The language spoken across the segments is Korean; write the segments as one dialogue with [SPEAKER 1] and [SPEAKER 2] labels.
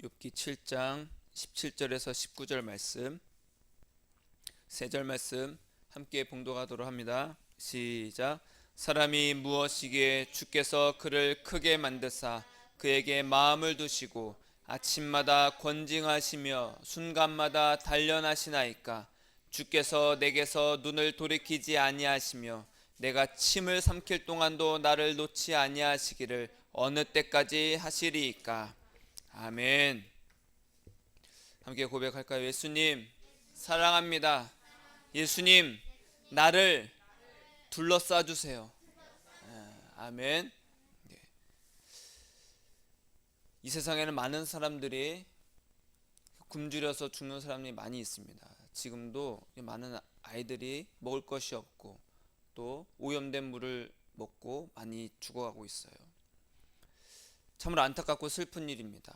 [SPEAKER 1] 욥기 7장 17절에서 19절 말씀, 세 절 말씀 함께 봉독하도록 합니다. 시작. 사람이 무엇이기에 주께서 그를 크게 만드사 그에게 마음을 두시고 아침마다 권징하시며 순간마다 단련하시나이까. 주께서 내게서 눈을 돌이키지 아니하시며 내가 침을 삼킬 동안도 나를 놓지 아니하시기를 어느 때까지 하시리이까. 아멘. 함께 고백할까요? 예수님 사랑합니다. 예수님 나를 둘러싸 주세요. 아멘. 이 세상에는 많은 사람들이 굶주려서 죽는 사람이 많이 있습니다. 지금도 많은 아이들이 먹을 것이 없고 또 오염된 물을 먹고 많이 죽어가고 있어요. 참으로 안타깝고 슬픈 일입니다.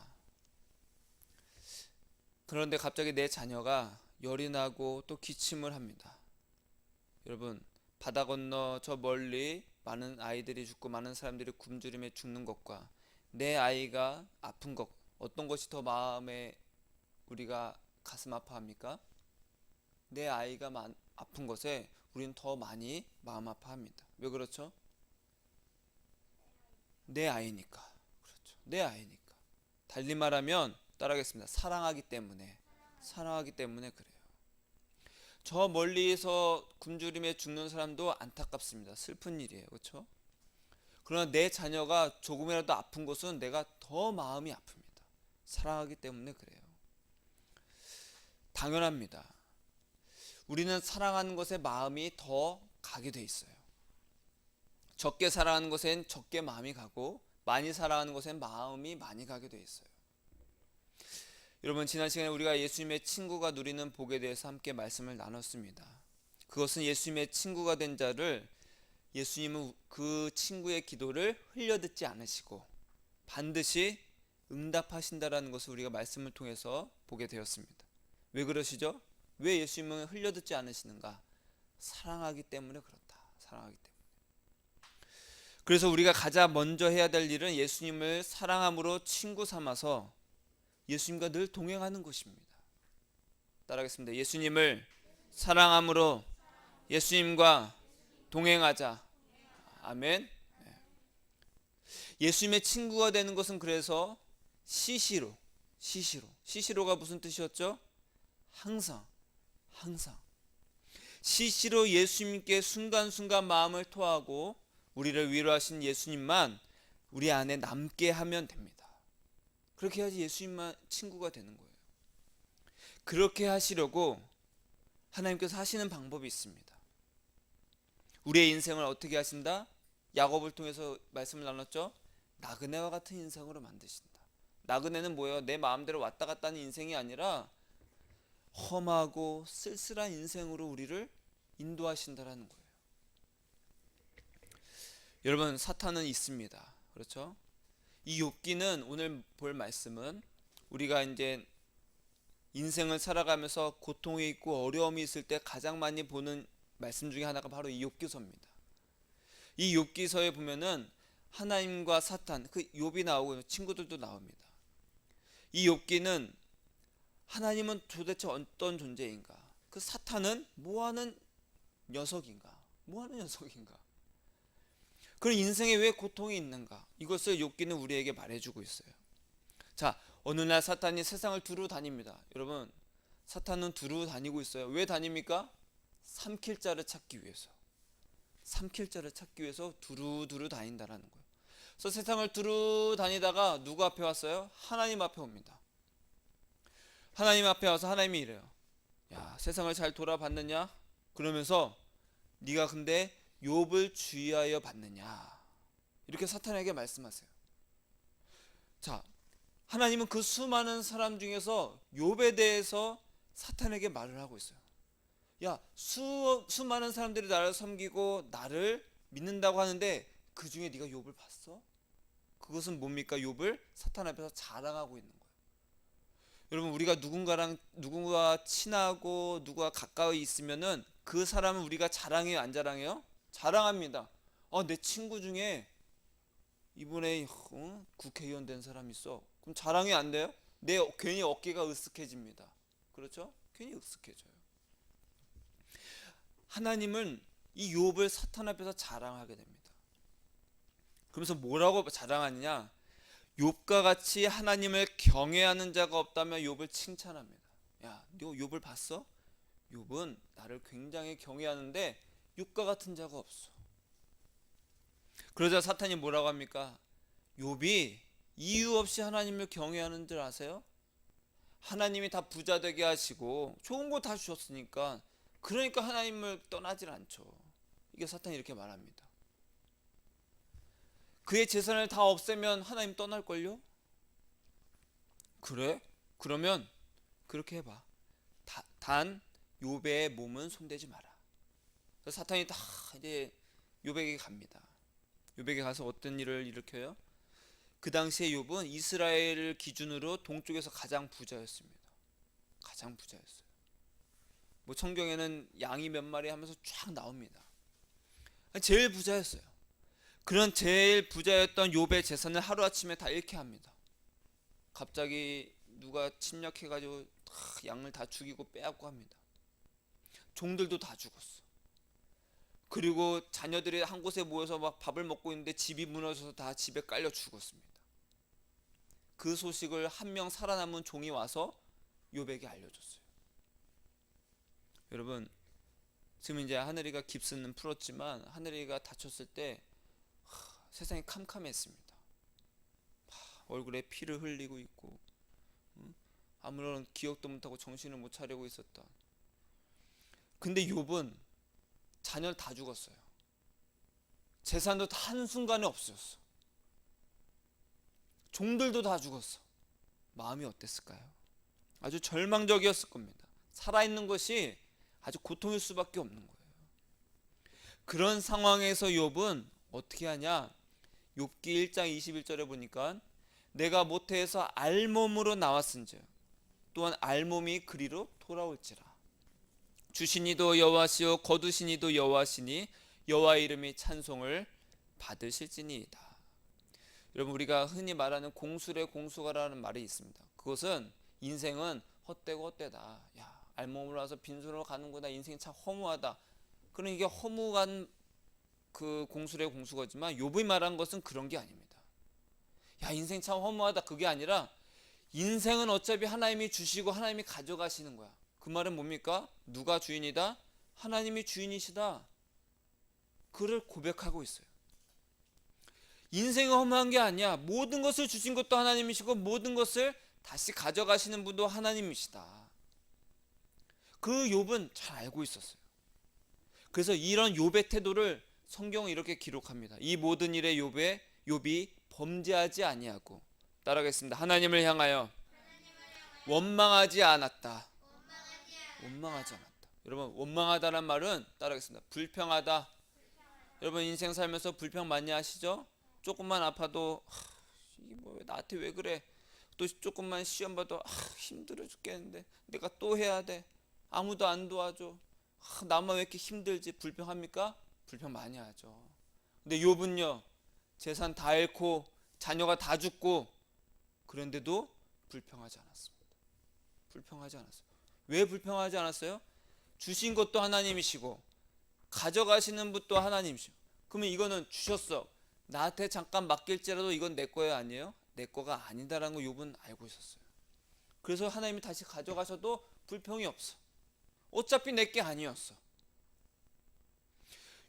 [SPEAKER 1] 그런데 갑자기 내 자녀가 열이 나고 또 기침을 합니다. 여러분, 바다 건너 저 멀리 많은 아이들이 죽고 많은 사람들이 굶주림에 죽는 것과 내 아이가 아픈 것, 어떤 것이 더 마음에 우리가 가슴 아파합니까? 내 아이가 아픈 것에 우리는 더 많이 마음 아파합니다. 왜 그렇죠? 내 아이니까. 그렇죠. 내 아이니까. 달리 말하면 따라하겠습니다. 사랑하기 때문에 그래요. 저 멀리서 굶주림에 죽는 사람도 안타깝습니다. 슬픈 일이에요. 그렇죠? 그러나 내 자녀가 조금이라도 아픈 것은 내가 더 마음이 아픕니다. 사랑하기 때문에 그래요. 당연합니다. 우리는 사랑하는 것에 마음이 더 가게 돼 있어요. 적게 사랑하는 것엔 적게 마음이 가고 많이 사랑하는 것엔 마음이 많이 가게 돼 있어요. 여러분, 지난 시간에 우리가 예수님의 친구가 누리는 복에 대해서 함께 말씀을 나눴습니다. 그것은 예수님의 친구가 된 자를 예수님은 그 친구의 기도를 흘려듣지 않으시고 반드시 응답하신다라는 것을 우리가 말씀을 통해서 보게 되었습니다. 왜 그러시죠? 왜 예수님은 흘려듣지 않으시는가? 사랑하기 때문에 그렇다. 사랑하기 때문에. 그래서 우리가 가장 먼저 해야 될 일은 예수님을 사랑함으로 친구 삼아서 예수님과 늘 동행하는 것입니다. 따라하겠습니다. 예수님을 사랑함으로 예수님과 동행하자. 아멘. 예수님의 친구가 되는 것은 그래서 시시로가 무슨 뜻이었죠? 항상 시시로 예수님께 순간순간 마음을 토하고 우리를 위로하신 예수님만 우리 안에 남게 하면 됩니다. 그렇게 해야지 예수님만 친구가 되는 거예요. 그렇게 하시려고 하나님께서 하시는 방법이 있습니다. 우리의 인생을 어떻게 하신다? 야곱을 통해서 말씀을 나눴죠. 나그네와 같은 인생으로 만드신다. 나그네는 뭐예요? 내 마음대로 왔다 갔다 하는 인생이 아니라 험하고 쓸쓸한 인생으로 우리를 인도하신다라는 거예요. 여러분, 사탄은 있습니다. 그렇죠? 이 욥기는 오늘 볼 말씀은 우리가 이제 인생을 살아가면서 고통이 있고 어려움이 있을 때 가장 많이 보는 말씀 중에 하나가 바로 이 욥기서입니다. 이 욥기서에 보면은 하나님과 사탄, 그 욥이 나오고 친구들도 나옵니다. 이 욥기는 하나님은 도대체 어떤 존재인가? 그 사탄은 뭐하는 녀석인가? 그런 인생에 왜 고통이 있는가? 이것을 욥기는 우리에게 말해주고 있어요. 자, 어느 날 사탄이 세상을 두루 다닙니다. 여러분, 사탄은 두루 다니고 있어요. 왜 다닙니까? 삼킬 자를 찾기 위해서 두루 다닌다라는 거예요. 그래서 세상을 두루 다니다가 누구 앞에 왔어요? 하나님 앞에 옵니다. 하나님 앞에 와서 하나님이 이래요. 야, 세상을 잘 돌아봤느냐? 그러면서 네가 근데 욥을 주의하여 봤느냐? 이렇게 사탄에게 말씀하세요. 자, 하나님은 그 수많은 사람 중에서 욥에 대해서 사탄에게 말을 하고 있어요. 야, 수많은 사람들이 나를 섬기고 나를 믿는다고 하는데 그 중에 네가 욥을 봤어? 그것은 뭡니까? 욥을 사탄 앞에서 자랑하고 있는 거예요. 여러분, 우리가 누군가 친하고 누가 가까이 있으면은 그 사람은 우리가 자랑해요, 안 자랑해요? 자랑합니다. 내 친구 중에 이번에 국회의원 된 사람 있어. 그럼 자랑이 안 돼요? 괜히 어깨가 으쓱해집니다. 그렇죠? 괜히 으쓱해져요. 하나님은 이 욥을 사탄 앞에서 자랑하게 됩니다. 그러면서 뭐라고 자랑하느냐? 욥과 같이 하나님을 경외하는 자가 없다며 욥을 칭찬합니다. 야, 너 욥을 봤어? 욥은 나를 굉장히 경외하는데 욥과 같은 자가 없어. 그러자 사탄이 뭐라고 합니까? 욥이 이유 없이 하나님을 경외하는 줄 아세요? 하나님이 다 부자 되게 하시고 좋은 거 다 주셨으니까, 그러니까 하나님을 떠나질 않죠. 이게 사탄이 이렇게 말합니다. 그의 재산을 다 없애면 하나님 떠날걸요? 그래? 그러면 그렇게 해봐. 단 욥의 몸은 손대지 마라. 그래서 사탄이 다 이제 욥에게 갑니다. 욥에게 가서 어떤 일을 일으켜요? 그 당시에 욥은 이스라엘을 기준으로 동쪽에서 가장 부자였습니다. 가장 부자였어요. 뭐 성경에는 양이 몇 마리 하면서 쫙 나옵니다. 제일 부자였어요. 그런 제일 부자였던 욥의 재산을 하루아침에 다 잃게 합니다. 갑자기 누가 침략해가지고 양을 다 죽이고 빼앗고 합니다. 종들도 다 죽었어. 그리고 자녀들이 한 곳에 모여서 막 밥을 먹고 있는데 집이 무너져서 다 집에 깔려 죽었습니다. 그 소식을 한 명 살아남은 종이 와서 욥에게 알려줬어요. 여러분, 지금 이제 하늘이가 깁스는 풀었지만 하늘이가 다쳤을 때 세상이 캄캄했습니다. 얼굴에 피를 흘리고 있고 아무런 기억도 못하고 정신을 못 차리고 있었다. 근데 욥은 자녀를 다 죽었어요. 재산도 다 한순간에 없어졌어. 종들도 다 죽었어. 마음이 어땠을까요? 아주 절망적이었을 겁니다. 살아있는 것이 아주 고통일 수밖에 없는 거예요. 그런 상황에서 욥은 어떻게 하냐? 욥기 1장 21절에 보니까 내가 모태에서 알몸으로 나왔은즉 또한 알몸이 그리로 돌아올지라. 주신 이도 여호와시요 거두신 이도 여호와시니 여호와의 이름이 찬송을 받으실지니이다. 여러분, 우리가 흔히 말하는 공수래 공수가라는 말이 있습니다. 그것은 인생은 헛되고 헛되다. 야, 알몸으로 와서 빈손으로 가는구나. 인생이 참 허무하다. 그런 이게 허무한 그 공수래 공수거지만 욥이 말한 것은 그런 게 아닙니다. 야, 인생 참 허무하다. 그게 아니라 인생은 어차피 하나님이 주시고 하나님이 가져가시는 거야. 그 말은 뭡니까? 누가 주인이다? 하나님이 주인이시다. 그를 고백하고 있어요. 인생이 허무한 게 아니야. 모든 것을 주신 것도 하나님이시고 모든 것을 다시 가져가시는 분도 하나님이시다. 그 욥은 잘 알고 있었어요. 그래서 이런 욥의 태도를 성경은 이렇게 기록합니다. 이 모든 일에 욥이 범죄하지 아니하고, 따라하겠습니다. 하나님을 향하여 원망하지 않았다. 원망하지 않았다. 여러분, 원망하다는 말은 따라하겠습니다. 불평하다. 여러분, 인생 살면서 불평 많이 하시죠? 조금만 아파도 이게 뭐 나한테 왜 그래? 또 조금만 시험 봐도 힘들어 죽겠는데 내가 또 해야 돼. 아무도 안 도와줘. 나만 왜 이렇게 힘들지? 불평합니까? 불평 많이 하죠. 근데 욥은요, 재산 다 잃고 자녀가 다 죽고 그런데도 불평하지 않았습니다. 불평하지 않았어요. 왜 불평하지 않았어요? 주신 것도 하나님이시고 가져가시는 분도 하나님이시고. 그러면 이거는 주셨어. 나한테 잠깐 맡길지라도 이건 내 거예요, 아니에요? 내 거가 아니다라는 거 욥은 알고 있었어요. 그래서 하나님이 다시 가져가셔도 불평이 없어. 어차피 내 게 아니었어.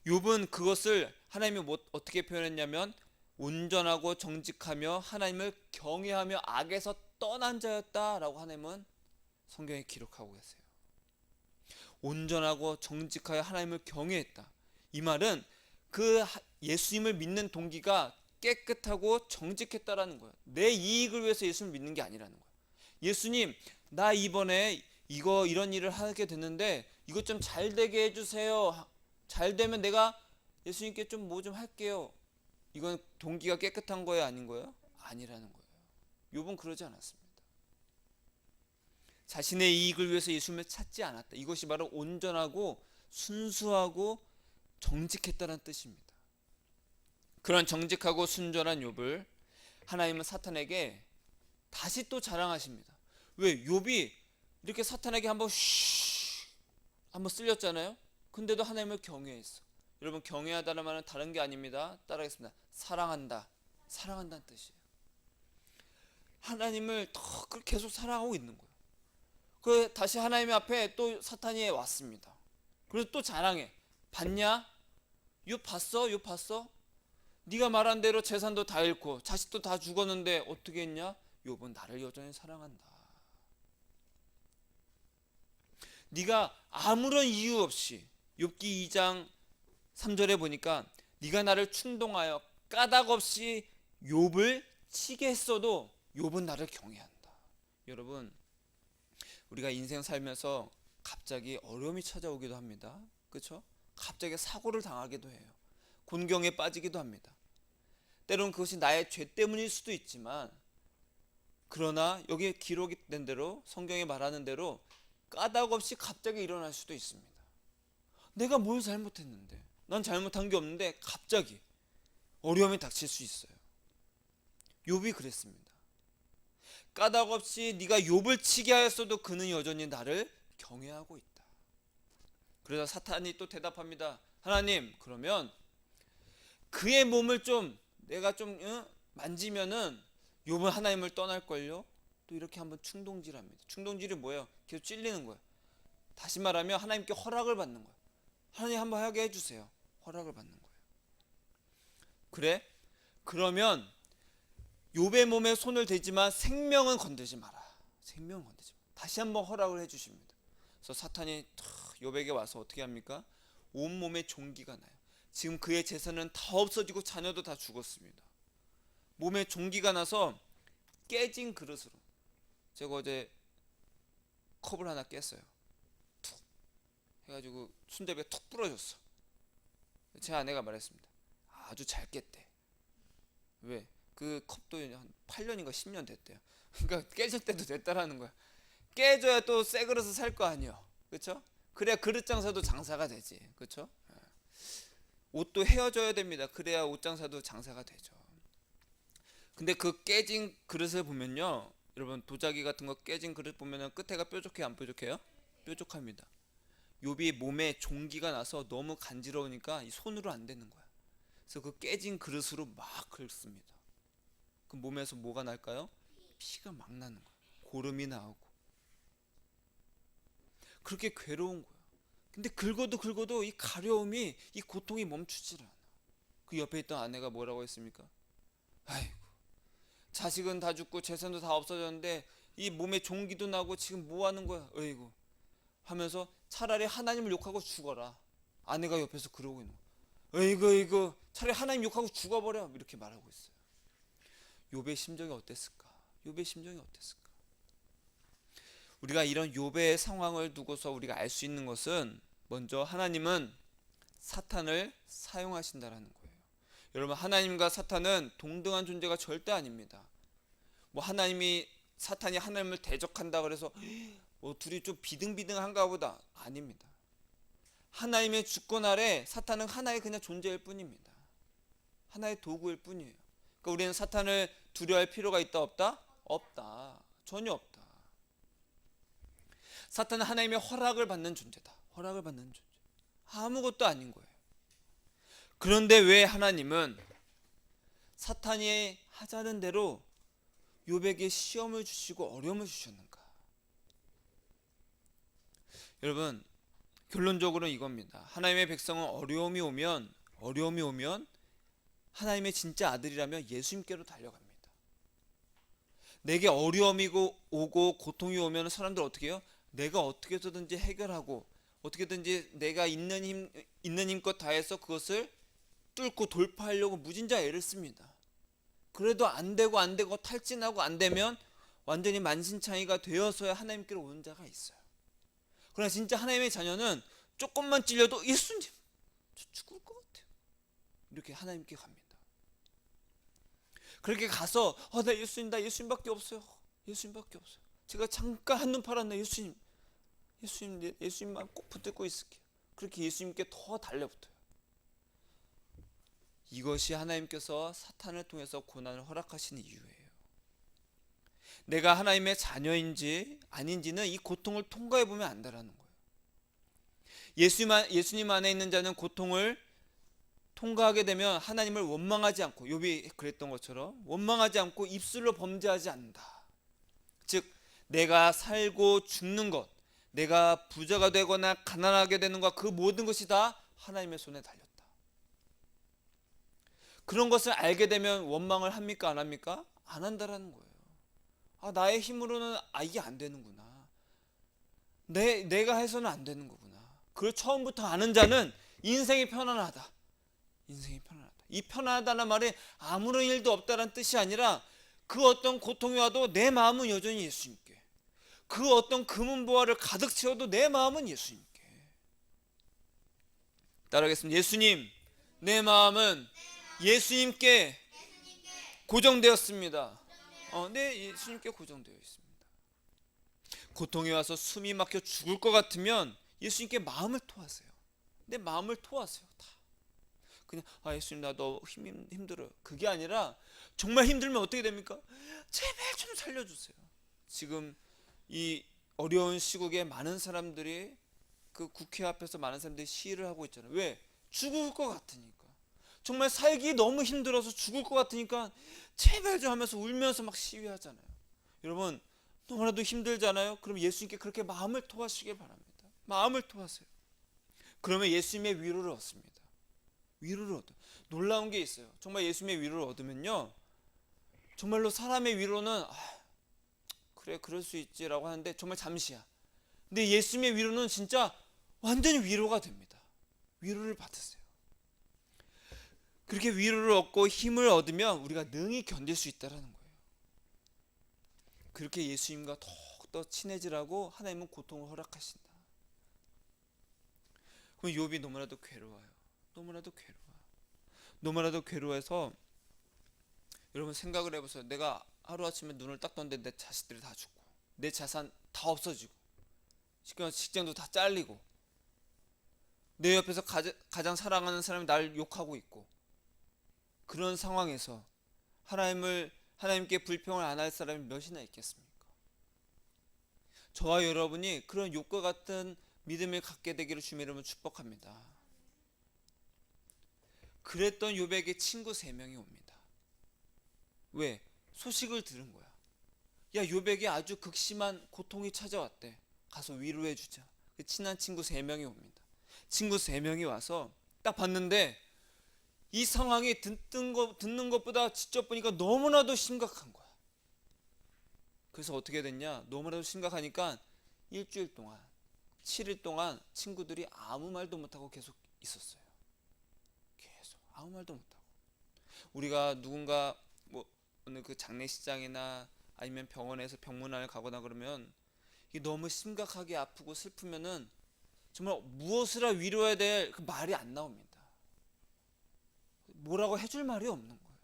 [SPEAKER 1] 욥은 그것을 하나님이 어떻게 표현했냐면 온전하고 정직하며 하나님을 경외하며 악에서 떠난 자였다라고 하나님은 성경에 기록하고 계세요. 온전하고 정직하여 하나님을 경외했다. 이 말은 그 예수님을 믿는 동기가 깨끗하고 정직했다라는 거예요. 내 이익을 위해서 예수님을 믿는 게 아니라는 거예요. 예수님, 나 이번에 이런 일을 하게 됐는데 이것 좀 잘 되게 해주세요. 잘 되면 내가 예수님께 좀 뭐 좀 할게요. 이건 동기가 깨끗한 거예요, 아닌 거예요? 아니라는 거예요. 욥은 그러지 않았습니다. 자신의 이익을 위해서 예수님을 찾지 않았다. 이것이 바로 온전하고 순수하고 정직했다는 뜻입니다. 그런 정직하고 순전한 욥을 하나님은 사탄에게 다시 또 자랑하십니다. 왜? 욥이 이렇게 사탄에게 한번 쓸렸잖아요. 근데도 하나님을 경외했어. 여러분, 경외하다는 말은 다른 게 아닙니다. 따라하겠습니다. 사랑한다. 사랑한다는 뜻이에요. 하나님을 더 계속 사랑하고 있는 거예요. 그 다시 하나님 앞에 또 사탄이 왔습니다. 그래서 또 자랑해. 봤냐? 욥 봤어? 욥 봤어? 네가 말한 대로 재산도 다 잃고 자식도 다 죽었는데 어떻게 했냐? 욥은 나를 여전히 사랑한다. 네가 아무런 이유 없이 욥기 2장 3절에 보니까 네가 나를 충동하여 까닭 없이 욥을 치게 했어도 욥은 나를 경외한다. 여러분, 우리가 인생 살면서 갑자기 어려움이 찾아오기도 합니다. 그렇죠? 갑자기 사고를 당하기도 해요. 곤경에 빠지기도 합니다. 때로는 그것이 나의 죄 때문일 수도 있지만, 그러나 여기 기록이 된 대로, 성경에 말하는 대로 까닭 없이 갑자기 일어날 수도 있습니다. 내가 뭘 잘못했는데, 난 잘못한 게 없는데 갑자기 어려움이 닥칠 수 있어요. 욥이 그랬습니다. 까닭 없이 네가 욥을 치게 하였어도 그는 여전히 나를 경외하고 있다. 그래서 사탄이 또 대답합니다. 하나님, 그러면 그의 몸을 내가 만지면은 욥은 하나님을 떠날걸요? 또 이렇게 한번 충동질합니다. 충동질이 뭐예요? 계속 찔리는 거예요. 다시 말하면 하나님께 허락을 받는 거예요. 하나님 한번 하게 해주세요. 허락을 받는 거예요. 그래? 그러면 욥의 몸에 손을 대지만 생명은 건들지 마라. 생명은 건들지 마라. 다시 한번 허락을 해주십니다. 그래서 사탄이 욥에게 와서 어떻게 합니까? 온몸에 종기가 나요. 지금 그의 재산은 다 없어지고 자녀도 다 죽었습니다. 몸에 종기가 나서 깨진 그릇으로, 제가 어제 컵을 하나 깼어요. 툭 해가지고 손잡이가 툭 부러졌어. 제 아내가 말했습니다. 아주 잘 깼대. 왜? 그 컵도 한 8년인가 10년 됐대요. 그러니까 깨질 때도 됐다라는 거야. 깨져야 또 새 그릇을 살 거 아니요. 그렇죠? 그래야 그릇 장사도 장사가 되지. 그렇죠? 옷도 헤어져야 됩니다. 그래야 옷 장사도 장사가 되죠. 근데 그 깨진 그릇을 보면요, 여러분, 도자기 같은 거 깨진 그릇 보면은 끝에가 뾰족해요, 안 뾰족해요? 뾰족합니다. 욥이 몸에 종기가 나서 너무 간지러우니까 이 손으로 안 되는 거야. 그래서 그 깨진 그릇으로 막 긁습니다. 그 몸에서 뭐가 날까요? 피가 막 나는 거야. 고름이 나오고. 그렇게 괴로운 거야. 근데 긁어도 이 가려움이, 이 고통이 멈추질 않아. 그 옆에 있던 아내가 뭐라고 했습니까? 아이고, 자식은 다 죽고 재산도 다 없어졌는데 이 몸에 종기도 나고 지금 뭐 하는 거야? 어이구 하면서 차라리 하나님을 욕하고 죽어라. 아내가 옆에서 그러고 있는 거야. 어이구 차라리 하나님 욕하고 죽어버려. 이렇게 말하고 있어요. 욥의 심정이 어땠을까? 욥의 심정이 어땠을까? 우리가 이런 욥의 상황을 두고서 우리가 알 수 있는 것은, 먼저 하나님은 사탄을 사용하신다라는 거예요. 여러분, 하나님과 사탄은 동등한 존재가 절대 아닙니다. 뭐 사탄이 하나님을 대적한다 그래서 둘이 좀 비등비등한가 보다. 아닙니다. 하나님의 주권 아래 사탄은 하나의 그냥 존재일 뿐입니다. 하나의 도구일 뿐이에요. 그러니까 우리는 사탄을 두려워할 필요가 있다 없다? 없다. 전혀 없다. 사탄은 하나님의 허락을 받는 존재다. 허락을 받는 존재. 아무것도 아닌 거예요. 그런데 왜 하나님은 사탄이 하자는 대로 욥에게 시험을 주시고 어려움을 주셨는가? 여러분, 결론적으로는 이겁니다. 하나님의 백성은 어려움이 오면 하나님의 진짜 아들이라면 예수님께로 달려갑니다. 내게 어려움이 오고 고통이 오면 사람들 어떻게 해요? 내가 어떻게 해서든지 해결하고 어떻게든지 내가 있는 힘껏 다해서 그것을 뚫고 돌파하려고 무진자 애를 씁니다. 그래도 안 되고 탈진하고 안 되면 완전히 만신창이가 되어서야 하나님께로 오는 자가 있어요. 그러나 진짜 하나님의 자녀는 조금만 찔려도 예수님, 저 죽을 것 같아요. 이렇게 하나님께 갑니다. 그렇게 가서 나 예수님밖에 없어요. 예수님밖에 없어요. 제가 잠깐 한눈 팔았네. 예수님만 꼭 붙들고 있을게요. 그렇게 예수님께 더 달려붙어요. 이것이 하나님께서 사탄을 통해서 고난을 허락하시는 이유예요. 내가 하나님의 자녀인지 아닌지는 이 고통을 통과해 보면 안다라는 거예요. 예수님 안에 있는 자는 고통을 통과하게 되면 하나님을 원망하지 않고, 욥이 그랬던 것처럼 원망하지 않고 입술로 범죄하지 않는다. 즉 내가 살고 죽는 것, 내가 부자가 되거나 가난하게 되는 것, 그 모든 것이 다 하나님의 손에 달렸다. 그런 것을 알게 되면 원망을 합니까 안 합니까? 안 한다라는 거예요. 나의 힘으로는 이게 안 되는구나. 내가 해서는 안 되는 거구나. 그걸 처음부터 아는 자는 인생이 편안하다. 인생이 편안하다. 이 편안하다는 말이 아무런 일도 없다는 뜻이 아니라 그 어떤 고통이 와도 내 마음은 여전히 예수님께, 그 어떤 금은보화를 가득 채워도 내 마음은 예수님께. 따라하겠습니다. 예수님, 내 마음은 예수님께 고정되었습니다. 네, 예수님께 고정되어 있습니다. 고통이 와서 숨이 막혀 죽을 것 같으면 예수님께 마음을 토하세요. 내 마음을 토하세요. 다 그냥 예수님 나 너무 힘들어요. 그게 아니라 정말 힘들면 어떻게 됩니까? 제발 좀 살려주세요. 지금 이 어려운 시국에 많은 사람들이 그 국회 앞에서 많은 사람들이 시위를 하고 있잖아요. 왜? 죽을 것 같으니까. 정말 살기 너무 힘들어서 죽을 것 같으니까 제발 좀 하면서 울면서 막 시위하잖아요. 여러분 너무나도 힘들잖아요. 그럼 예수님께 그렇게 마음을 토하시길 바랍니다. 마음을 토하세요. 그러면 예수님의 위로를 얻습니다. 위로를 얻어요. 놀라운 게 있어요. 정말 예수님의 위로를 얻으면요, 정말로 사람의 위로는 그래 그럴 수 있지라고 하는데 정말 잠시야. 근데 예수님의 위로는 진짜 완전히 위로가 됩니다. 위로를 받으세요. 그렇게 위로를 얻고 힘을 얻으면 우리가 능히 견딜 수 있다는 거예요. 그렇게 예수님과 더욱더 친해지라고 하나님은 고통을 허락하신다. 그럼 욥이 너무나도 괴로워요. 너무나도 괴로워해서 여러분 생각을 해보세요. 내가 하루아침에 눈을 딱 떴는데 내 자식들이 다 죽고 내 자산 다 없어지고 직장도 다 잘리고 내 옆에서 가장 사랑하는 사람이 날 욕하고 있고, 그런 상황에서 하나님께 불평을 안 할 사람이 몇이나 있겠습니까? 저와 여러분이 그런 욥과 같은 믿음을 갖게 되기를 주님의 이름으로 축복합니다. 그랬던 욥에게 친구 3명이 옵니다. 왜? 소식을 들은 거야. 야, 욥에게 아주 극심한 고통이 찾아왔대. 가서 위로해 주자. 그 친한 친구 3명이 옵니다. 친구 3명이 와서 딱 봤는데 이 상황이 듣는 것보다 직접 보니까 너무나도 심각한 거야. 그래서 어떻게 됐냐? 너무나도 심각하니까 일주일 동안, 7일 동안 친구들이 아무 말도 못하고 계속 있었어요. 계속 아무 말도 못하고. 우리가 누군가 어느 그 장례식장이나 아니면 병원에서 병문안을 가거나 그러면 이게 너무 심각하게 아프고 슬프면은 정말 무엇을 위로해야 될 그 말이 안 나옵니다. 뭐라고 해줄 말이 없는 거예요.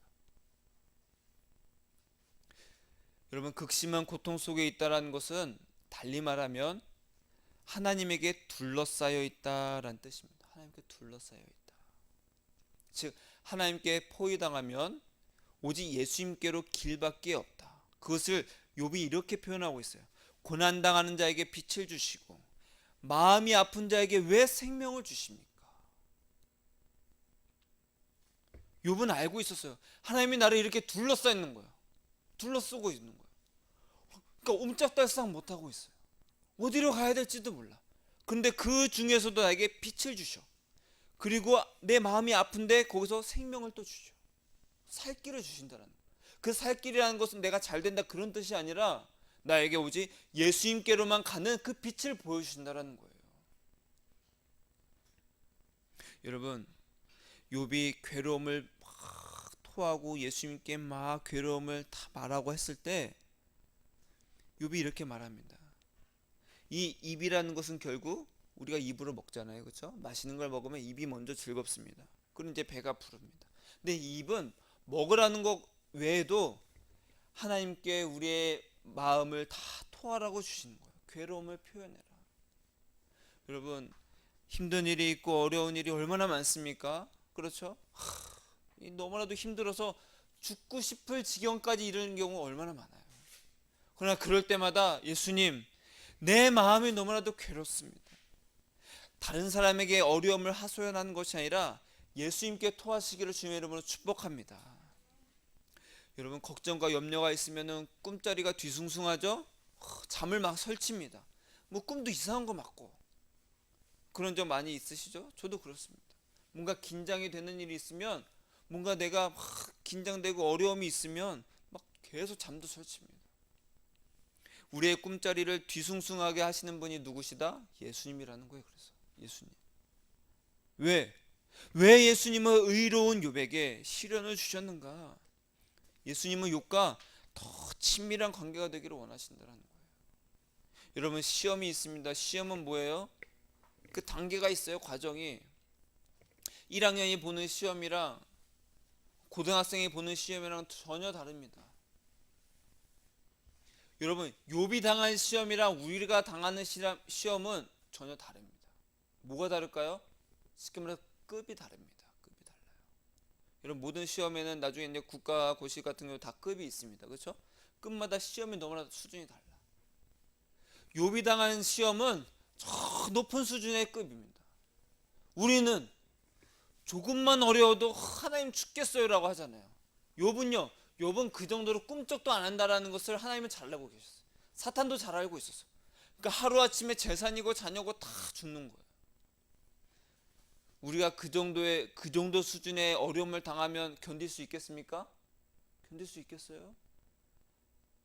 [SPEAKER 1] 여러분 극심한 고통 속에 있다라는 것은 달리 말하면 하나님에게 둘러싸여 있다라는 뜻입니다. 하나님께 둘러싸여 있다. 즉 하나님께 포위당하면 오직 예수님께로 길밖에 없다. 그것을 욥이 이렇게 표현하고 있어요. 고난당하는 자에게 빛을 주시고 마음이 아픈 자에게 왜 생명을 주십니까? 욥은 알고 있었어요. 하나님이 나를 이렇게 둘러싸 있는 거예요. 둘러쓰고 있는 거예요. 그러니까 옴짝달싹 못하고 있어요. 어디로 가야 될지도 몰라. 근데 그 중에서도 나에게 빛을 주셔. 그리고 내 마음이 아픈데 거기서 생명을 또 주셔. 살 길을 주신다는 거예요. 그 살 길이라는 것은 내가 잘 된다 그런 뜻이 아니라 나에게 오직 예수님께로만 가는 그 빛을 보여주신다는 거예요. 여러분 욥이 괴로움을 막 토하고 예수님께 막 괴로움을 다 말하고 했을 때 욥이 이렇게 말합니다. 이 입이라는 것은 결국 우리가 입으로 먹잖아요, 그렇죠? 맛있는 걸 먹으면 입이 먼저 즐겁습니다. 그럼 이제 배가 부릅니다. 근데 이 입은 먹으라는 것 외에도 하나님께 우리의 마음을 다 토하라고 주시는 거예요. 괴로움을 표현해라. 여러분 힘든 일이 있고 어려운 일이 얼마나 많습니까? 그렇죠? 너무나도 힘들어서 죽고 싶을 지경까지 이르는 경우가 얼마나 많아요. 그러나 그럴 때마다 예수님, 내 마음이 너무나도 괴롭습니다. 다른 사람에게 어려움을 하소연하는 것이 아니라 예수님께 토하시기를 주님의 이름으로 축복합니다. 여러분, 걱정과 염려가 있으면 꿈자리가 뒤숭숭하죠? 잠을 막 설칩니다. 뭐 꿈도 이상한 거 맞고. 그런 적 많이 있으시죠? 저도 그렇습니다. 뭔가 긴장이 되는 일이 있으면, 뭔가 내가 막 긴장되고 어려움이 있으면 막 계속 잠도 설칩니다. 우리의 꿈자리를 뒤숭숭하게 하시는 분이 누구시다? 예수님이라는 거예요. 그래서 예수님. 왜? 왜 예수님은 의로운 욥에게 시련을 주셨는가? 예수님은 욥과 더 친밀한 관계가 되기를 원하신다는 거예요. 여러분, 시험이 있습니다. 시험은 뭐예요? 그 단계가 있어요. 과정이 1학년이 보는 시험이랑 고등학생이 보는 시험이랑 전혀 다릅니다. 여러분, 욥이 당한 시험이랑 우리가 당하는 시험은 전혀 다릅니다. 뭐가 다를까요? 쉽게 말해서 급이 다릅니다. 급이 달라요. 여러분, 모든 시험에는 나중에 이제 국가 고시 같은 경우 다 급이 있습니다. 그렇죠? 급마다 시험이 너무나 수준이 달라. 욥이 당한 시험은 저 높은 수준의 급입니다. 우리는 조금만 어려워도 하나님 죽겠어요라고 하잖아요. 욥은 그 정도로 꿈쩍도 안 한다라는 것을 하나님은 잘 알고 계셨어요. 사탄도 잘 알고 있었어요. 그러니까 하루아침에 재산이고 자녀고 다 죽는 거예요. 우리가 그 정도 수준의 어려움을 당하면 견딜 수 있겠습니까? 견딜 수 있겠어요?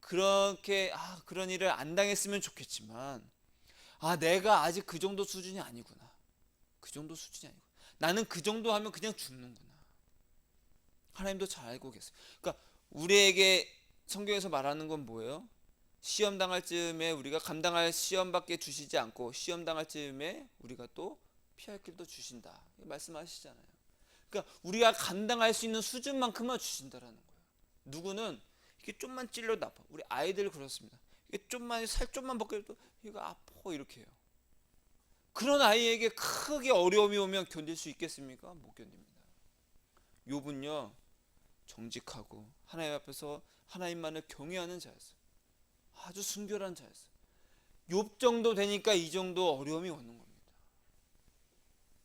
[SPEAKER 1] 그렇게 그런 일을 안 당했으면 좋겠지만, 내가 아직 그 정도 수준이 아니구나. 그 정도 수준이 아니구나. 나는 그 정도 하면 그냥 죽는구나. 하나님도 잘 알고 계세요. 그러니까 우리에게 성경에서 말하는 건 뭐예요? 시험 당할 즈음에 우리가 감당할 시험밖에 주시지 않고 시험 당할 즈음에 우리가 또 피할 길도 주신다. 말씀하시잖아요. 그러니까 우리가 감당할 수 있는 수준만큼만 주신다라는 거예요. 누구는 이게 좀만 찔려도 아파. 우리 아이들 그렇습니다. 이게 좀만 살 좀만 벗겨도 이거 아파 이렇게 해요. 그런 아이에게 크게 어려움이 오면 견딜 수 있겠습니까? 못 견딥니다. 욥은요, 정직하고 하나님 앞에서 하나님만을 경외하는 자였어요. 아주 순결한 자였어요. 욥 정도 되니까 이 정도 어려움이 오는 겁니다.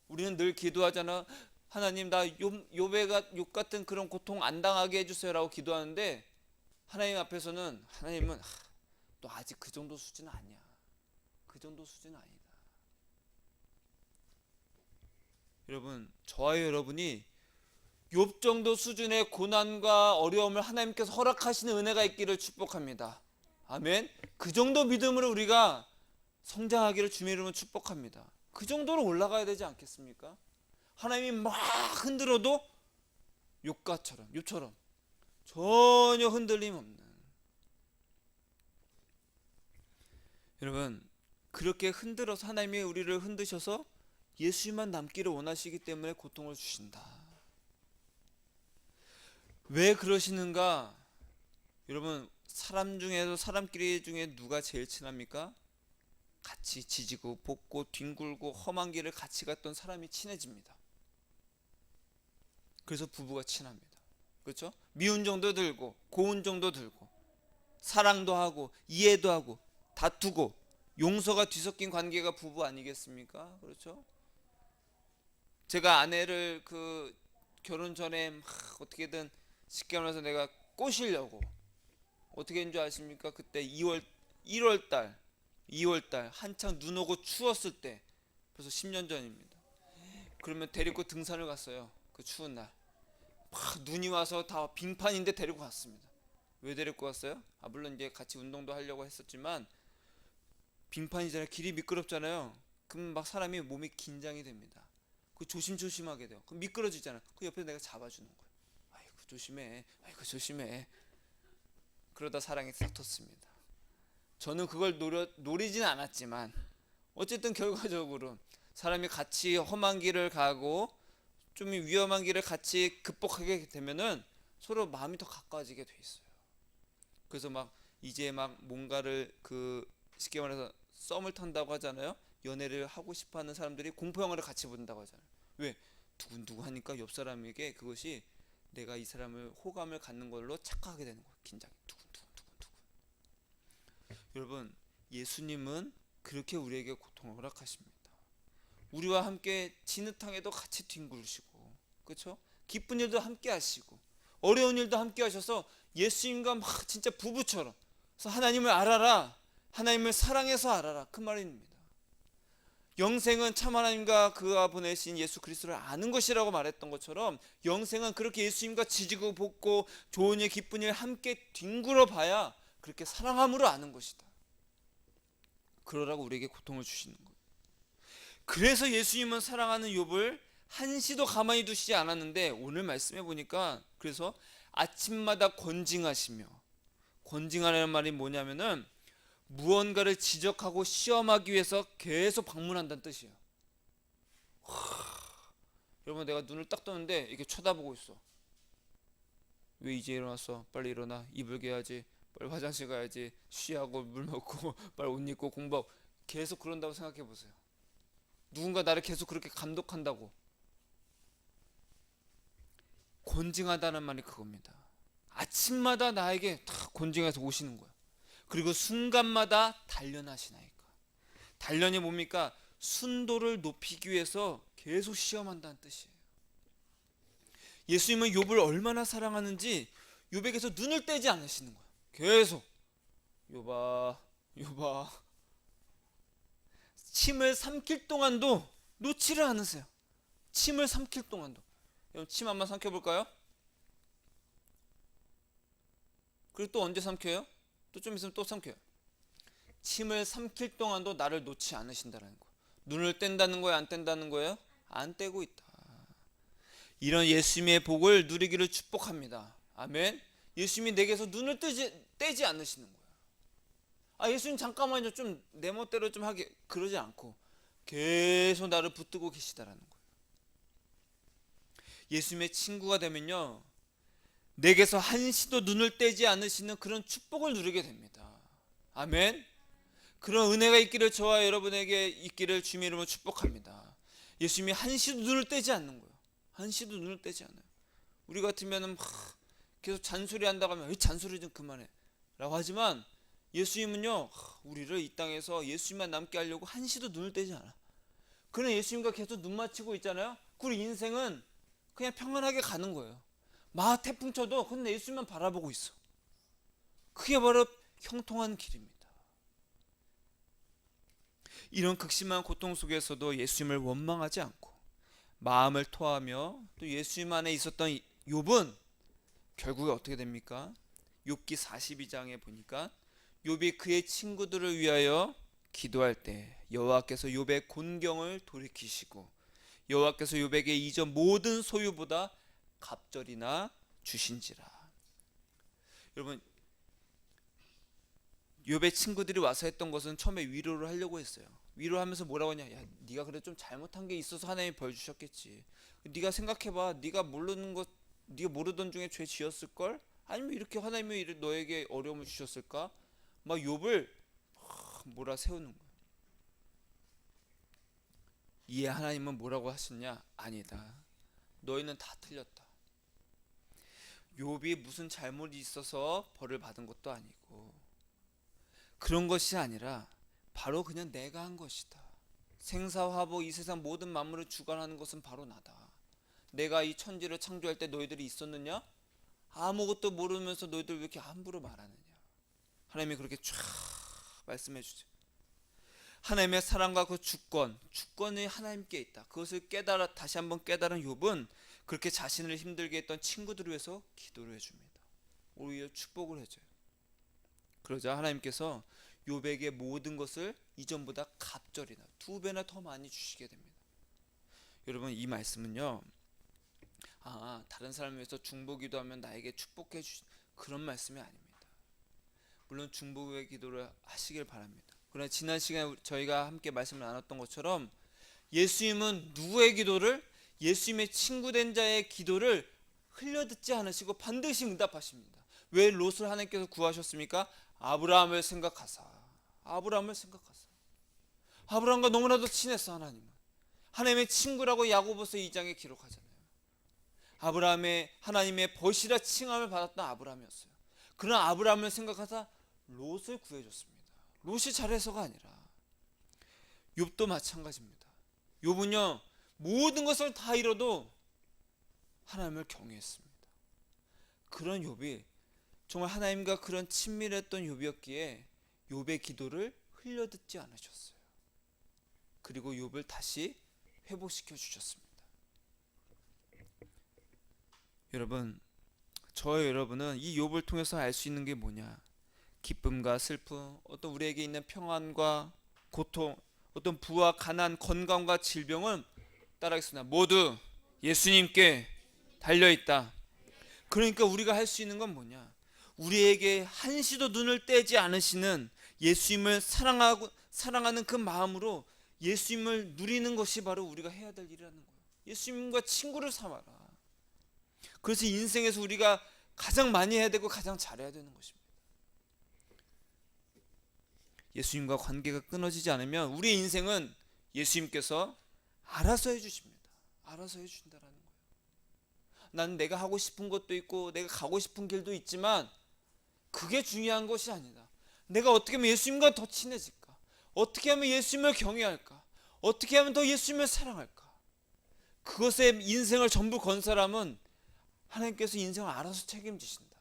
[SPEAKER 1] 우리는 늘 기도하잖아. 하나님, 나 욥 같은 그런 고통 안 당하게 해주세요라고 기도하는데, 하나님 앞에서는 하나님은 너 아직 그 정도 수준은 아니야. 그 정도 수준은 아니다. 여러분, 저와 여러분이 욥 정도 수준의 고난과 어려움을 하나님께서 허락하시는 은혜가 있기를 축복합니다. 아멘. 그 정도 믿음으로 우리가 성장하기를 주님의 이름으로 축복합니다. 그 정도로 올라가야 되지 않겠습니까? 하나님이 막 흔들어도 욥처럼 전혀 흔들림 없는. 여러분, 그렇게 흔들어서 하나님이 우리를 흔드셔서 예수만 남기를 원하시기 때문에 고통을 주신다. 왜 그러시는가? 여러분, 사람끼리 중에 누가 제일 친합니까? 같이 지지고 볶고 뒹굴고 험한 길을 같이 갔던 사람이 친해집니다. 그래서 부부가 친합니다. 그렇죠? 미운 정도 들고 고운 정도 들고 사랑도 하고 이해도 하고 다투고 용서가 뒤섞인 관계가 부부 아니겠습니까? 그렇죠? 제가 아내를 결혼 전에 막 어떻게든 쉽게 말해서 내가 꼬시려고 어떻게 했는 줄 아십니까? 그때 2월달 한창 눈 오고 추웠을 때, 벌써 10년 전입니다. 그러면 데리고 등산을 갔어요. 그 추운 날 막 눈이 와서 다 빙판인데 데리고 갔습니다. 왜 데리고 갔어요? 물론 이제 같이 운동도 하려고 했었지만 빙판이잖아요. 길이 미끄럽잖아요. 그럼 막 사람이 몸이 긴장이 됩니다. 그 조심조심하게 돼요. 그럼 미끄러지잖아요. 그 옆에 내가 잡아주는 거예요. 아이고 조심해. 그러다 사랑이 싹 텄습니다. 저는 그걸 노리진 않았지만 어쨌든 결과적으로 사람이 같이 험한 길을 가고 좀 위험한 길을 같이 극복하게 되면은 서로 마음이 더 가까워지게 돼 있어요. 그래서 이제 뭔가를 쉽게 말해서 썸을 탄다고 하잖아요. 연애를 하고 싶어하는 사람들이 공포 영화를 같이 본다고 하잖아요. 왜? 두근두근 하니까 옆 사람에게 그것이 내가 이 사람을 호감을 갖는 걸로 착각하게 되는 거예요. 긴장이 두근두근. 여러분, 예수님은 그렇게 우리에게 고통을 허락하십니다. 우리와 함께 진흙탕에도 같이 뒹굴으시고, 그렇죠? 기쁜 일도 함께 하시고 어려운 일도 함께 하셔서 예수님과 막 진짜 부부처럼, 그래서 하나님을 알아라, 하나님을 사랑해서 알아라, 그 말입니다. 영생은 참 하나님과 그가 보내신 예수 그리스도를 아는 것이라고 말했던 것처럼, 영생은 그렇게 예수님과 지지고 볶고 좋은 일 기쁜 일 함께 뒹굴어 봐야 그렇게 사랑함으로 아는 것이다. 그러라고 우리에게 고통을 주시는 거예요. 그래서 예수님은 사랑하는 욥을 한시도 가만히 두시지 않았는데, 오늘 말씀해 보니까 그래서 아침마다 권징하시며, 권징하라는 말이 뭐냐면은 무언가를 지적하고 시험하기 위해서 계속 방문한다는 뜻이에요. 여러분, 내가 눈을 딱 뜨는데 이렇게 쳐다보고 있어. 왜 이제 일어났어? 빨리 일어나. 이불 개야지. 빨리 화장실 가야지. 쉬하고 물 먹고 빨리 옷 입고 공부하고. 계속 그런다고 생각해 보세요. 누군가 나를 계속 그렇게 감독한다고. 권징하다는 말이 그겁니다. 아침마다 나에게 다 권징해서 오시는 거야. 그리고 순간마다 단련하시나이까. 단련이 뭡니까? 순도를 높이기 위해서 계속 시험한다는 뜻이에요. 예수님은 욥을 얼마나 사랑하는지 욥에게서 눈을 떼지 않으시는 거예요. 계속 욥아, 욥아. 침을 삼킬 동안도 놓지를 않으세요. 침을 삼킬 동안도. 여러분, 침 한번 삼켜볼까요? 그리고 또 언제 삼켜요? 또 좀 있으면 또 삼켜요. 침을 삼킬 동안도 나를 놓지 않으신다는 거. 눈을 뗀다는 거예요? 안 뗀다는 거예요? 안 떼고 있다. 이런 예수님의 복을 누리기를 축복합니다. 아멘. 예수님이 내게서 눈을 떼지 않으시는 거예요. 아, 예수님 잠깐만요, 좀 내 멋대로 좀 하게, 그러지 않고 계속 나를 붙들고 계시다라는 거예요. 예수님의 친구가 되면요, 내게서 한시도 눈을 떼지 않으시는 그런 축복을 누리게 됩니다. 아멘. 그런 은혜가 있기를 저와 여러분에게 있기를 주님의 이름으로 축복합니다. 예수님이 한시도 눈을 떼지 않는 거예요. 한시도 눈을 떼지 않아요. 우리 같으면 계속 잔소리 한다고 하면 잔소리 좀 그만해 라고 하지만, 예수님은요, 우리를 이 땅에서 예수님만 남게 하려고 한시도 눈을 떼지 않아. 그는 예수님과 계속 눈 맞추고 있잖아요. 그리고 인생은 그냥 평안하게 가는 거예요. 막 태풍 쳐도 근데 예수님만 바라보고 있어. 그게 바로 형통한 길입니다. 이런 극심한 고통 속에서도 예수님을 원망하지 않고 마음을 토하며 또 예수님 안에 있었던 욥은 결국에 어떻게 됩니까? 욥기 42장에 보니까 욥이 그의 친구들을 위하여 기도할 때 여호와께서 욥의 곤경을 돌이키시고 여호와께서 욥에게 이전 모든 소유보다 갑절이나 주신지라. 여러분, 욥의 친구들이 와서 했던 것은 처음에 위로를 하려고 했어요. 위로하면서 뭐라고 하냐? 야, 네가 그래 좀 잘못한 게 있어서 하나님이 벌 주셨겠지. 네가 생각해봐. 네가 모르는 것, 네가 모르던 중에 죄 지었을 걸? 아니면 이렇게 하나님이 너에게 어려움을 주셨을까? 막 욥을 몰아 세우는 거예요. 이에 하나님은 뭐라고 하셨냐? 아니다. 너희는 다 틀렸다. 욥이 무슨 잘못이 있어서 벌을 받은 것도 아니고 그런 것이 아니라 바로 그냥 내가 한 것이다. 생사화복 이 세상 모든 만물을 주관하는 것은 바로 나다. 내가 이 천지를 창조할 때 너희들이 있었느냐? 아무것도 모르면서 너희들 왜 이렇게 함부로 말하느냐? 하나님이 그렇게 쫙 말씀해 주죠. 하나님의 사랑과 그 주권이 하나님께 있다. 그것을 다시 한번 깨달은 욥은 그렇게 자신을 힘들게 했던 친구들을 위해서 기도를 해줍니다. 오히려 축복을 해줘요. 그러자 하나님께서 욥에게 모든 것을 이전보다 갑절이나 2배나 더 많이 주시게 됩니다. 여러분, 이 말씀은요, 다른 사람을 위해서 중보기도 하면 나에게 축복해 주신 그런 말씀이 아닙니다. 물론 중보의 기도를 하시길 바랍니다. 그러나 지난 시간에 저희가 함께 말씀을 나눴던 것처럼 예수님은 누구의 기도를, 예수님의 친구된 자의 기도를 흘려듣지 않으시고 반드시 응답하십니다. 왜 롯을 하나님께서 구하셨습니까? 아브라함을 생각하사. 아브라함과 너무나도 친했어. 하나님의 친구라고 야고보서 2장에 기록하잖아요. 아브라함의 하나님의 벗이라 칭함을 받았던 아브라함이었어요. 그런 아브라함을 생각하사 롯을 구해줬습니다. 롯이 잘해서가 아니라 욥도 마찬가지입니다. 욥은요 모든 것을 다 잃어도 하나님을 경외했습니다. 그런 욥이 정말 하나님과 그런 친밀했던 욥이었기에 욥의 기도를 흘려듣지 않으셨어요. 그리고 욥을 다시 회복시켜 주셨습니다. 여러분, 저와 여러분은 이 욥을 통해서 알 수 있는 게 뭐냐? 기쁨과 슬픔, 어떤 우리에게 있는 평안과 고통, 어떤 부와 가난, 건강과 질병은 따라하겠습니다. 모두 예수님께 달려있다. 그러니까 우리가 할 수 있는 건 뭐냐? 우리에게 한시도 눈을 떼지 않으시는 예수님을 사랑하는 그 마음으로 예수님을 누리는 것이 바로 우리가 해야 될 일이라는 거예요. 예수님과 친구를 삼아라. 그래서 인생에서 우리가 가장 많이 해야 되고 가장 잘해야 되는 것입니다. 예수님과 관계가 끊어지지 않으면 우리의 인생은 예수님께서 알아서 해주십니다. 알아서 해주신다라는 거예요. 나는 내가 하고 싶은 것도 있고 내가 가고 싶은 길도 있지만 그게 중요한 것이 아니다. 내가 어떻게 하면 예수님과 더 친해질까? 어떻게 하면 예수님을 경외할까? 어떻게 하면 더 예수님을 사랑할까? 그것에 인생을 전부 건 사람은 하나님께서 인생을 알아서 책임지신다.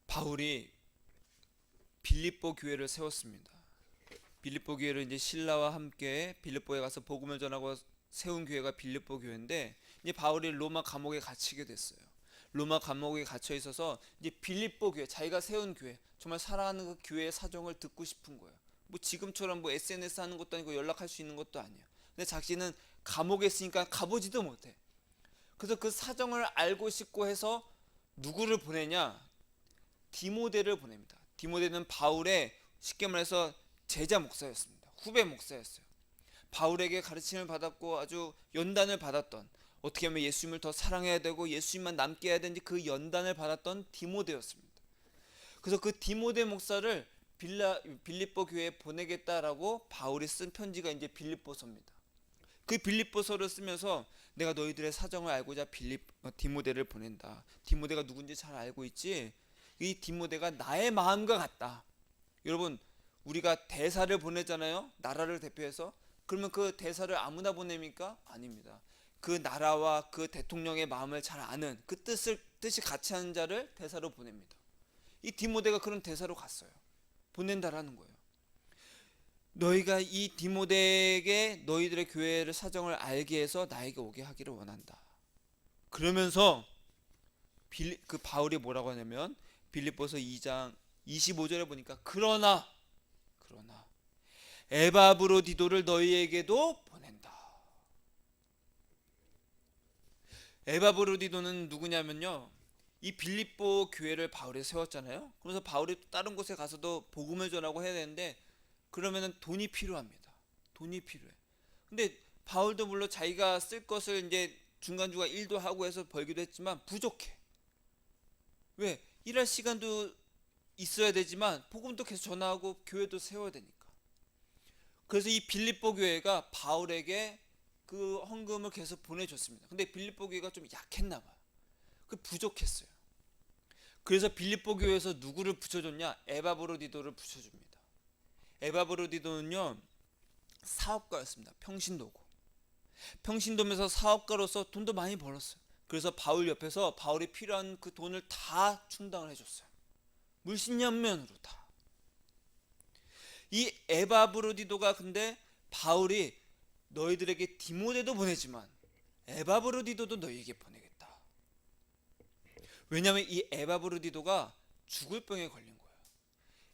[SPEAKER 1] 바울이 빌립보 교회를 세웠습니다. 빌립보 교회를 이제 신라와 함께 빌립보에 가서 복음을 전하고 세운 교회가 빌립보 교회인데 이제 바울이 로마 감옥에 갇히게 됐어요. 로마 감옥에 갇혀 있어서 이제 빌립보 교회, 자기가 세운 교회, 정말 사랑하는 그 교회의 사정을 듣고 싶은 거예요. 뭐 지금처럼 뭐 SNS 하는 것도 아니고 연락할 수 있는 것도 아니에요. 근데 자기는 감옥에 있으니까 가보지도 못해. 그래서 그 사정을 알고 싶고 해서 누구를 보내냐? 디모데를 보냅니다. 디모데는 바울의 쉽게 말해서 제자 목사였습니다. 후배 목사였어요. 바울에게 가르침을 받았고 아주 연단을 받았던, 어떻게 하면 예수님을 더 사랑해야 되고 예수님만 남게 해야 되는지 그 연단을 받았던 디모데였습니다. 그래서 그 디모데 목사를 빌립보 교회에 보내겠다라고 바울이 쓴 편지가 이제 빌립보서입니다. 그 빌립보서를 쓰면서 내가 너희들의 사정을 알고자 디모데를 보낸다. 디모데가 누군지 잘 알고 있지? 이 디모데가 나의 마음과 같다. 여러분, 우리가 대사를 보내잖아요. 나라를 대표해서. 그러면 그 대사를 아무나 보냅니까? 아닙니다. 그 나라와 그 대통령의 마음을 잘 아는, 그 뜻이 같이 하는 자를 대사로 보냅니다. 이 디모데가 그런 대사로 갔어요. 보낸다라는 거예요. 너희가 이 디모데에게 너희들의 교회를 사정을 알게 해서 나에게 오게 하기를 원한다. 그러면서 그 바울이 뭐라고 하냐면 빌립보서 2장 25절에 보니까 그러나 에바브로디도를 너희에게도 보낸다. 에바브로디도는 누구냐면요, 이 빌립보 교회를 바울이 세웠잖아요. 그래서 바울이 다른 곳에 가서도 복음을 전하고 해야 되는데 그러면은 돈이 필요합니다. 돈이 필요해. 근데 바울도 물론 자기가 쓸 것을 이제 중간중간 일도 하고 해서 벌기도 했지만 부족해. 왜? 일할 시간도 있어야 되지만 복음도 계속 전하고 교회도 세워야 되니까. 그래서 이 빌립보 교회가 바울에게 그 헌금을 계속 보내줬습니다. 근데 빌립보 교회가 좀 약했나 봐요. 그 부족했어요. 그래서 빌립보 교회에서 누구를 붙여줬냐? 에바브로디도를 붙여줍니다. 에바브로디도는요 사업가였습니다. 평신도고. 평신도면서 사업가로서 돈도 많이 벌었어요. 그래서 바울 옆에서 바울이 필요한 그 돈을 다 충당을 해줬어요. 물심양면으로 다. 이 에바브로디도가 근데 바울이 너희들에게 디모데도 보내지만 에바브로디도도 너희에게 보내겠다. 왜냐하면 이 에바브로디도가 죽을 병에 걸린 거예요.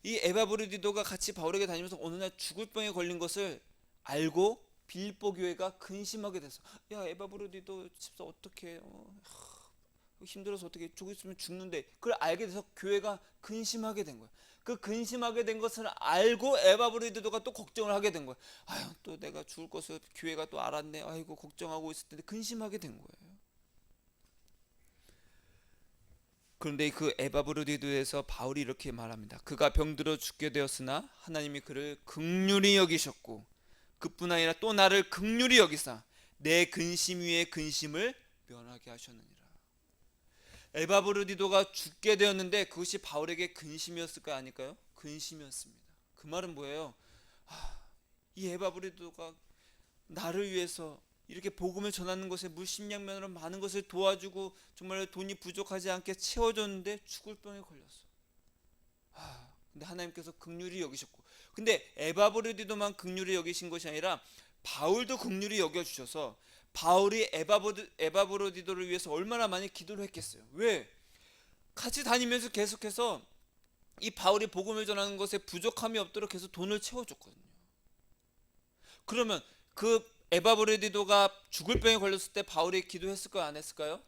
[SPEAKER 1] 이 에바브로디도가 같이 바울에게 다니면서 어느 날 죽을 병에 걸린 것을 알고 빌립보 교회가 근심하게 돼서 야 에바브로디도 집사 어떻게 힘들어서 어떻게 죽었으면 죽는데 그걸 알게 돼서 교회가 근심하게 된 거예요. 그 근심하게 된 것을 알고 에바브로디도가 또 걱정을 하게 된 거예요. 아유 또 내가 죽을 것을 교회가 또 알았네. 아이고 걱정하고 있을 텐데 근심하게 된 거예요. 그런데 그 에바브로디도에서 바울이 이렇게 말합니다. 그가 병들어 죽게 되었으나 하나님이 그를 긍휼히 여기셨고 그뿐 아니라 또 나를 긍휼히 여기사 내 근심 위에 근심을 면하게 하셨느니라. 에바브르디도가 죽게 되었는데 그것이 바울에게 근심이었을까 아닐까요? 근심이었습니다. 그 말은 뭐예요? 이 에바브르디도가 나를 위해서 이렇게 복음을 전하는 것에 물심양면으로 많은 것을 도와주고 정말 돈이 부족하지 않게 채워줬는데 죽을 병에 걸렸어. 근데 하나님께서 긍휼히 여기셨고, 근데 에바브르디도만 긍휼히 여기신 것이 아니라 바울도 긍휼히 여겨주셔서 바울이 에바브로디도를 위해서 얼마나 많이 기도를 했겠어요. 왜? 같이 다니면서 계속해서 이 바울이 복음을 전하는 것에 부족함이 없도록 계속 돈을 채워줬거든요. 그러면 그 에바브로디도가 죽을 병에 걸렸을 때 바울이 기도했을까요? 안 했을까요?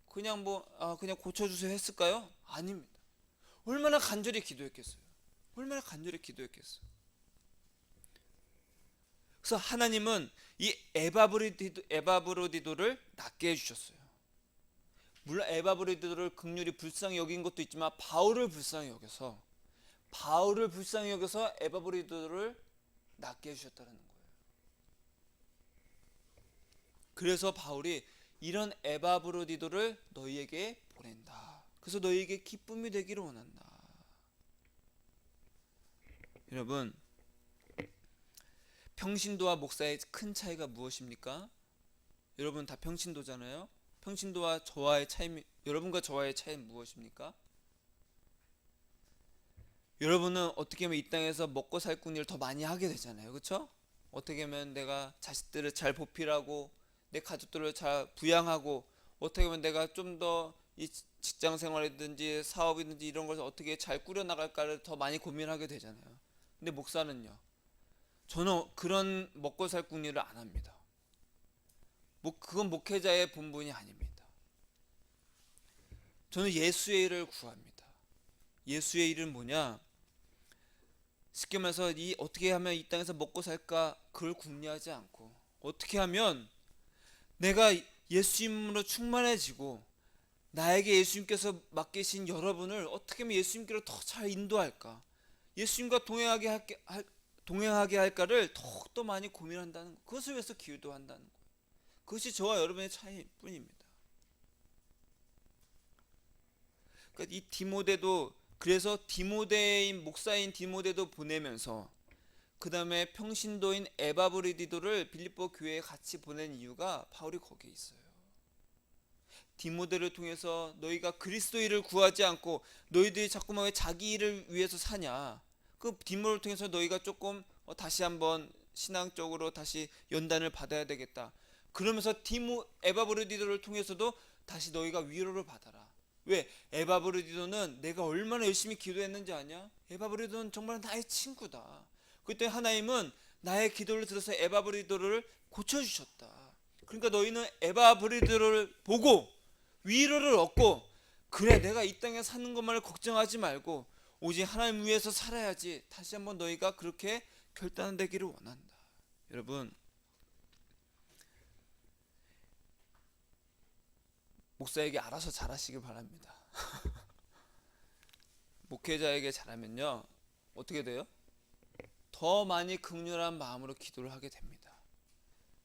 [SPEAKER 1] 그냥 그냥 고쳐주세요 했을까요? 아닙니다. 얼마나 간절히 기도했겠어요. 얼마나 간절히 기도했겠어요. 그래서 하나님은 이 에바브로디도를 낫게 해주셨어요. 물론 에바브로디도를 긍휼히 불쌍히 여긴 것도 있지만 바울을 불쌍히 여겨서 에바브로디도를 낫게 해주셨다는 거예요. 그래서 바울이 이런 에바브로디도를 너희에게 보낸다. 그래서 너희에게 기쁨이 되기를 원한다. 여러분, 평신도와 목사의 큰 차이가 무엇입니까? 여러분 다 평신도잖아요. 평신도와 여러분과 저와의 차이는 무엇입니까? 여러분은 어떻게 하면 이 땅에서 먹고 살 궁리를 더 많이 하게 되잖아요. 그렇죠? 어떻게 하면 내가 자식들을 잘 보필하고 내 가족들을 잘 부양하고, 어떻게 하면 내가 좀 더 이 직장 생활이든지 사업이든지 이런 것을 어떻게 잘 꾸려나갈까를 더 많이 고민하게 되잖아요. 근데 목사는요, 저는 그런 먹고 살 궁리를 안 합니다. 그건 목회자의 본분이 아닙니다. 저는 예수의 일을 구합니다. 예수의 일은 뭐냐? 쉽게 말해서 어떻게 하면 이 땅에서 먹고 살까, 그걸 궁리하지 않고 어떻게 하면 내가 예수님으로 충만해지고 나에게 예수님께서 맡기신 여러분을 어떻게 하면 예수님께로 더 잘 인도할까, 예수님과 동행하게 할까를 더욱더 많이 고민한다는 것, 그것을 위해서 기도한다는 것, 그것이 저와 여러분의 차이일 뿐입니다. 그러니까 이 디모데도, 그래서 목사인 디모데도 보내면서 그 다음에 평신도인 에바브리디도를 빌립보 교회에 같이 보낸 이유가 바울이 거기에 있어요. 디모데를 통해서 너희가 그리스도 일을 구하지 않고 너희들이 자꾸만 왜 자기 일을 위해서 사냐, 그 디모데를 통해서 너희가 조금 다시 한번 신앙적으로 다시 연단을 받아야 되겠다. 그러면서 에바브르디도를 통해서도 다시 너희가 위로를 받아라. 왜? 에바브르디도는 내가 얼마나 열심히 기도했는지 아냐? 에바브르디도는 정말 나의 친구다. 그때 하나님은 나의 기도를 들어서 에바브르디도를 고쳐주셨다. 그러니까 너희는 에바브르디도를 보고 위로를 얻고, 그래 내가 이 땅에 사는 것만을 걱정하지 말고 오직 하나님 위해서 살아야지, 다시 한번 너희가 그렇게 결단되기를 원한다. 여러분, 목사에게 알아서 잘하시길 바랍니다. 목회자에게 잘하면요 어떻게 돼요? 더 많이 긍휼한 마음으로 기도를 하게 됩니다.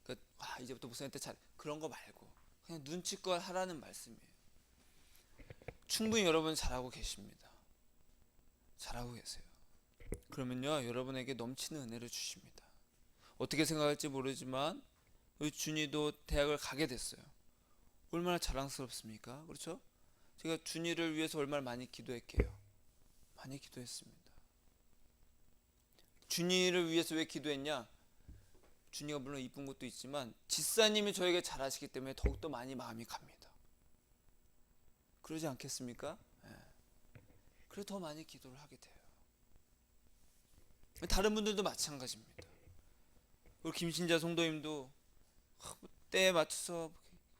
[SPEAKER 1] 그러니까 이제부터 목사님한테 그런 거 말고 그냥 눈치껏 하라는 말씀이에요. 충분히 여러분 잘하고 계십니다. 잘하고 계세요. 그러면요 여러분에게 넘치는 은혜를 주십니다. 어떻게 생각할지 모르지만 우리 준이도 대학을 가게 됐어요. 얼마나 자랑스럽습니까? 그렇죠? 제가 준이를 위해서 얼마나 많이 기도했게요. 많이 기도했습니다. 준이를 위해서 왜 기도했냐? 준이가 물론 이쁜 것도 있지만 집사님이 저에게 잘하시기 때문에 더욱더 많이 마음이 갑니다. 그러지 않겠습니까? 네. 그래서 더 많이 기도를 하게 돼요. 다른 분들도 마찬가지입니다. 우리 김신자 성도님도 때에 맞춰서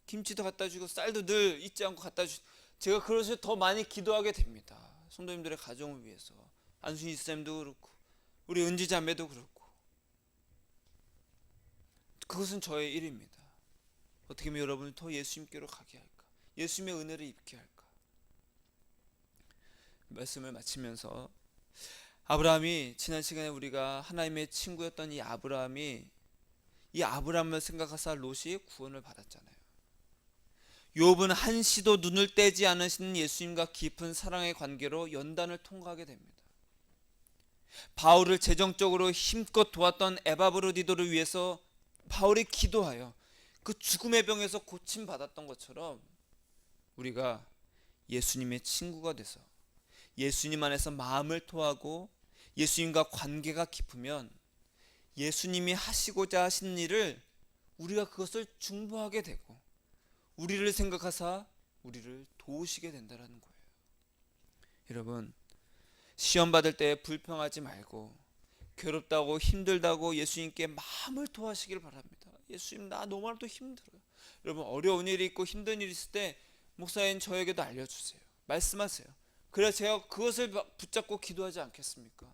[SPEAKER 1] 김치도 갖다 주고 쌀도 늘 잊지 않고 갖다 주시고, 제가 그래서 더 많이 기도하게 됩니다. 성도님들의 가정을 위해서. 안순이 쌤도 그렇고 우리 은지 자매도 그렇고. 그것은 저의 일입니다. 어떻게 하면 여러분을 더 예수님께로 가게 할까, 예수님의 은혜를 입게 할까. 말씀을 마치면서, 아브라함이, 지난 시간에 우리가 하나님의 친구였던 이 아브라함을 생각하사 롯이 구원을 받았잖아요. 욥은 한시도 눈을 떼지 않으시는 예수님과 깊은 사랑의 관계로 연단을 통과하게 됩니다. 바울을 재정적으로 힘껏 도왔던 에바브로디도를 위해서 바울이 기도하여 그 죽음의 병에서 고침받았던 것처럼 우리가 예수님의 친구가 돼서 예수님 안에서 마음을 토하고 예수님과 관계가 깊으면 예수님이 하시고자 하신 일을 우리가 그것을 중보하게 되고 우리를 생각하사 우리를 도우시게 된다는 거예요. 여러분, 시험 받을 때 불평하지 말고 괴롭다고 힘들다고 예수님께 마음을 토하시길 바랍니다. 예수님, 나 너무나도 힘들어요. 여러분, 어려운 일이 있고 힘든 일이 있을 때 목사님 저에게도 알려주세요. 말씀하세요. 그래야 제가 그것을 붙잡고 기도하지 않겠습니까?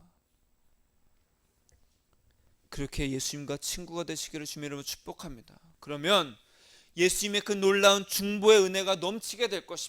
[SPEAKER 1] 그렇게 예수님과 친구가 되시기를 주님 이름으로 축복합니다. 그러면 예수님의 그 놀라운 중보의 은혜가 넘치게 될 것입니다.